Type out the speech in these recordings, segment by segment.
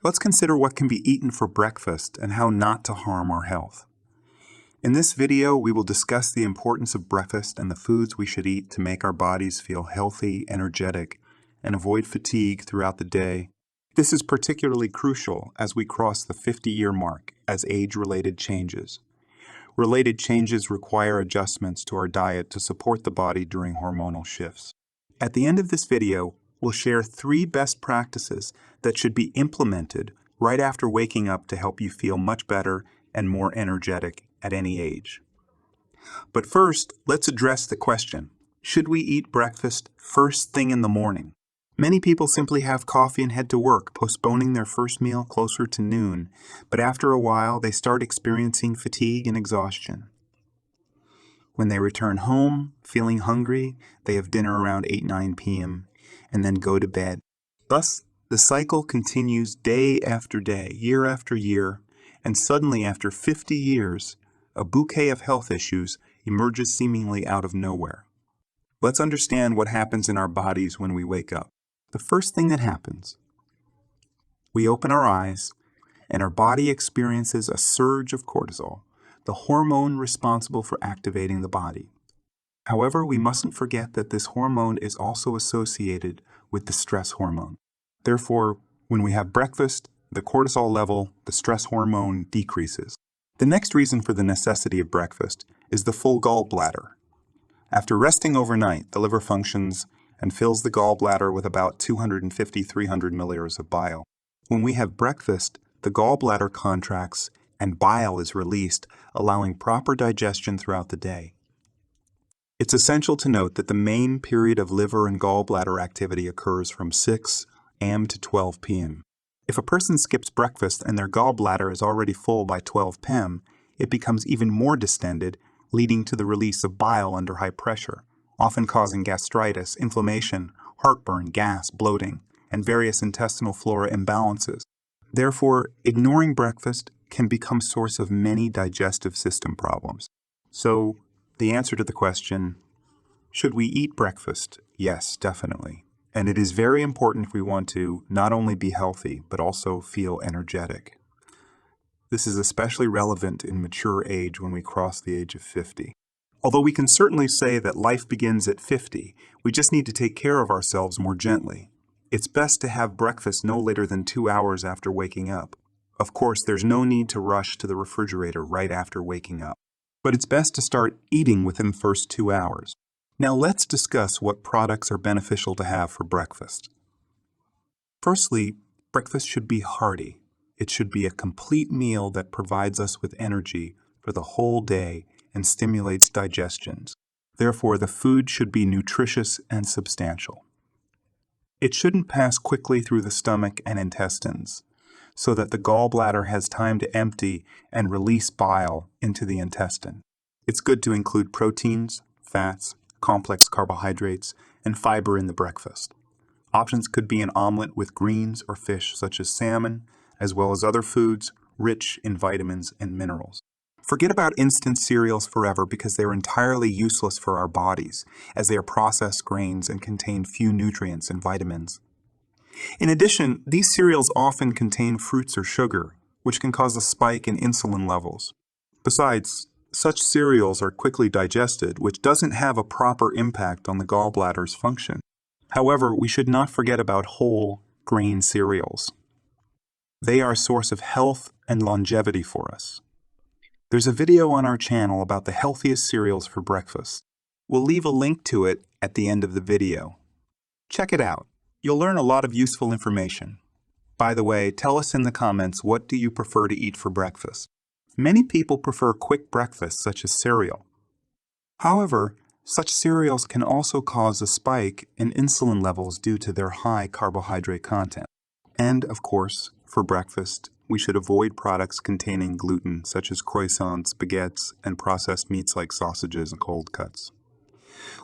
Let's consider what can be eaten for breakfast and how not to harm our health. In this video, we will discuss the importance of breakfast and the foods we should eat to make our bodies feel healthy, energetic, and avoid fatigue throughout the day. This is particularly crucial as we cross the 50-year mark as age-related changes. Related changes require adjustments to our diet to support the body during hormonal shifts. At the end of this video, we'll share 3 best practices that should be implemented right after waking up to help you feel much better and more energetic at any age. But first, let's address the question, should we eat breakfast first thing in the morning? Many people simply have coffee and head to work, postponing their first meal closer to noon, but after a while they start experiencing fatigue and exhaustion. When they return home, feeling hungry, they have dinner around 8-9 p.m. and then go to bed. Thus, the cycle continues day after day, year after year, and suddenly after 50 years, a bouquet of health issues emerges seemingly out of nowhere. Let's understand what happens in our bodies when we wake up. The first thing that happens, we open our eyes and our body experiences a surge of cortisol, the hormone responsible for activating the body. However, we mustn't forget that this hormone is also associated with the stress hormone. Therefore, when we have breakfast, the cortisol level, the stress hormone, decreases. The next reason for the necessity of breakfast is the full gallbladder. After resting overnight, the liver functions and fills the gallbladder with about 250-300 milliliters of bile. When we have breakfast, the gallbladder contracts and bile is released, allowing proper digestion throughout the day. It's essential to note that the main period of liver and gallbladder activity occurs from 6 a.m. to 12 p.m. If a person skips breakfast and their gallbladder is already full by 12 p.m., it becomes even more distended, leading to the release of bile under high pressure, often causing gastritis, inflammation, heartburn, gas, bloating, and various intestinal flora imbalances. Therefore, ignoring breakfast can become a source of many digestive system problems. So, the answer to the question, should we eat breakfast? Yes, definitely. And it is very important if we want to not only be healthy, but also feel energetic. This is especially relevant in mature age when we cross the age of 50. Although we can certainly say that life begins at 50, we just need to take care of ourselves more gently. It's best to have breakfast no later than 2 hours after waking up. Of course, there's no need to rush to the refrigerator right after waking up. But it's best to start eating within the first 2 hours. Now let's discuss what products are beneficial to have for breakfast. Firstly, breakfast should be hearty. It should be a complete meal that provides us with energy for the whole day and stimulates digestions. Therefore, the food should be nutritious and substantial. It shouldn't pass quickly through the stomach and intestines, so that the gallbladder has time to empty and release bile into the intestine. It's good to include proteins, fats, complex carbohydrates, and fiber in the breakfast. Options could be an omelet with greens or fish such as salmon, as well as other foods rich in vitamins and minerals. Forget about instant cereals forever because they are entirely useless for our bodies, as they are processed grains and contain few nutrients and vitamins. In addition, these cereals often contain fruits or sugar, which can cause a spike in insulin levels. Besides, such cereals are quickly digested, which doesn't have a proper impact on the gallbladder's function. However, we should not forget about whole grain cereals. They are a source of health and longevity for us. There's a video on our channel about the healthiest cereals for breakfast. We'll leave a link to it at the end of the video. Check it out. You'll learn a lot of useful information. By the way, tell us in the comments, what do you prefer to eat for breakfast? Many people prefer quick breakfasts such as cereal. However, such cereals can also cause a spike in insulin levels due to their high carbohydrate content. And, of course, for breakfast, we should avoid products containing gluten such as croissants, baguettes, and processed meats like sausages and cold cuts.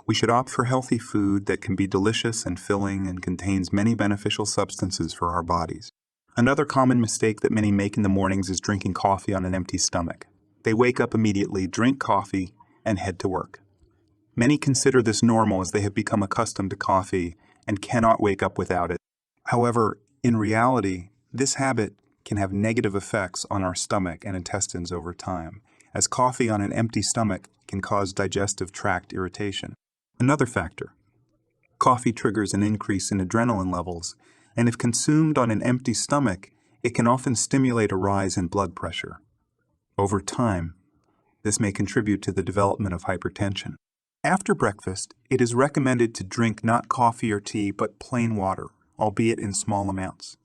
We should opt for healthy food that can be delicious and filling and contains many beneficial substances for our bodies. Another common mistake that many make in the mornings is drinking coffee on an empty stomach. They wake up immediately, drink coffee, and head to work. Many consider this normal as they have become accustomed to coffee and cannot wake up without it. However, in reality, This habit can have negative effects on our stomach and intestines over time, as coffee on an empty stomach can cause digestive tract irritation. Another factor: coffee triggers an increase in adrenaline levels, and if consumed on an empty stomach, it can often stimulate a rise in blood pressure. Over time, this may contribute to the development of hypertension. After breakfast, it is recommended to drink not coffee or tea, but plain water, albeit in small amounts.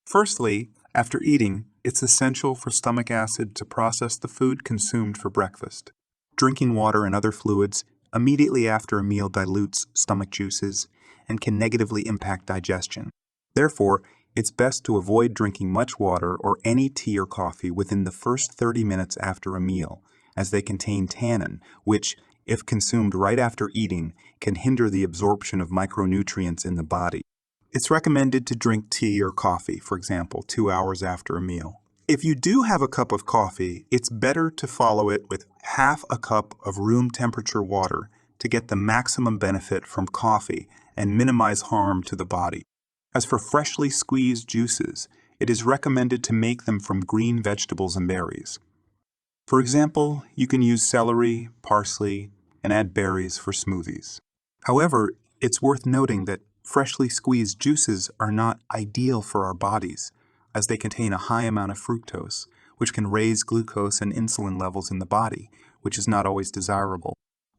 Firstly, after eating, it's essential for stomach acid to process the food consumed for breakfast. Drinking water and other fluids immediately after a meal dilutes stomach juices and can negatively impact digestion. Therefore, it's best to avoid drinking much water or any tea or coffee within the first 30 minutes after a meal, as they contain tannin, which, if consumed right after eating, can hinder the absorption of micronutrients in the body. It's recommended to drink tea or coffee, for example, 2 hours after a meal. If you do have a cup of coffee, it's better to follow it with half a cup of room temperature water to get the maximum benefit from coffee and minimize harm to the body. As for freshly squeezed juices, it is recommended to make them from green vegetables and berries. For example, you can use celery, parsley, and add berries for smoothies. However, it's worth noting that freshly squeezed juices are not ideal for our bodies, as they contain a high amount of fructose, which can raise glucose and insulin levels in the body, which is not always desirable.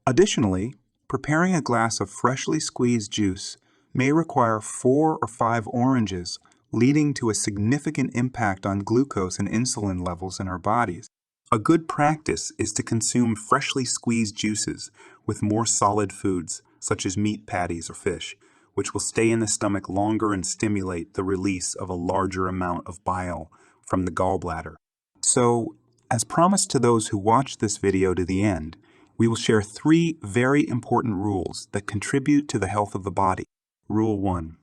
Additionally, preparing a glass of freshly squeezed juice may require 4 or 5 oranges, leading to a significant impact on glucose and insulin levels in our bodies. A good practice is to consume freshly squeezed juices with more solid foods, such as meat patties or fish, which will stay in the stomach longer and stimulate the release of a larger amount of bile from the gallbladder. So, as promised to those who watch this video to the end, we will share 3 very important rules that contribute to the health of the body. Rule 1.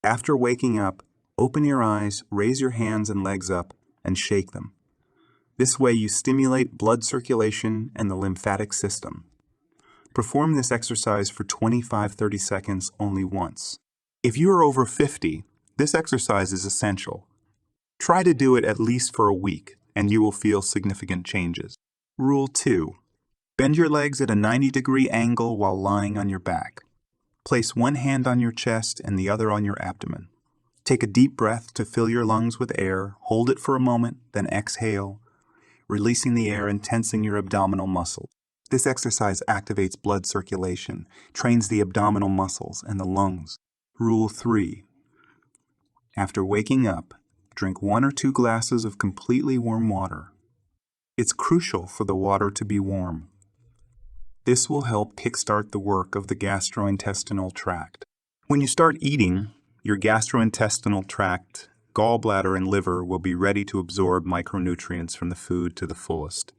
After waking up, open your eyes, raise your hands and legs up, and shake them. This way you stimulate blood circulation and the lymphatic system. Perform this exercise for 25-30 seconds only once. If you are over 50, this exercise is essential. Try to do it at least for a week, and you will feel significant changes. Rule 2. Bend your legs at a 90-degree angle while lying on your back. Place one hand on your chest and the other on your abdomen. Take a deep breath to fill your lungs with air, hold it for a moment, then exhale, releasing the air and tensing your abdominal muscles. This exercise activates blood circulation, trains the abdominal muscles and the lungs. Rule 3. After waking up, drink 1 or 2 glasses of completely warm water. It's crucial for the water to be warm. This will help kickstart the work of the gastrointestinal tract. When you start eating, your gastrointestinal tract, gallbladder, and liver will be ready to absorb micronutrients from the food to the fullest.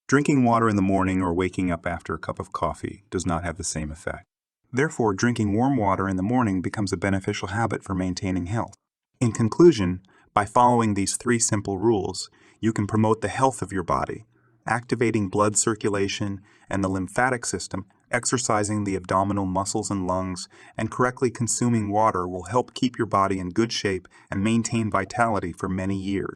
Drinking water in the morning or waking up after a cup of coffee does not have the same effect. Therefore, drinking warm water in the morning becomes a beneficial habit for maintaining health. In conclusion, by following these 3 simple rules, you can promote the health of your body, activating blood circulation and the lymphatic system, exercising the abdominal muscles and lungs, and correctly consuming water will help keep your body in good shape and maintain vitality for many years.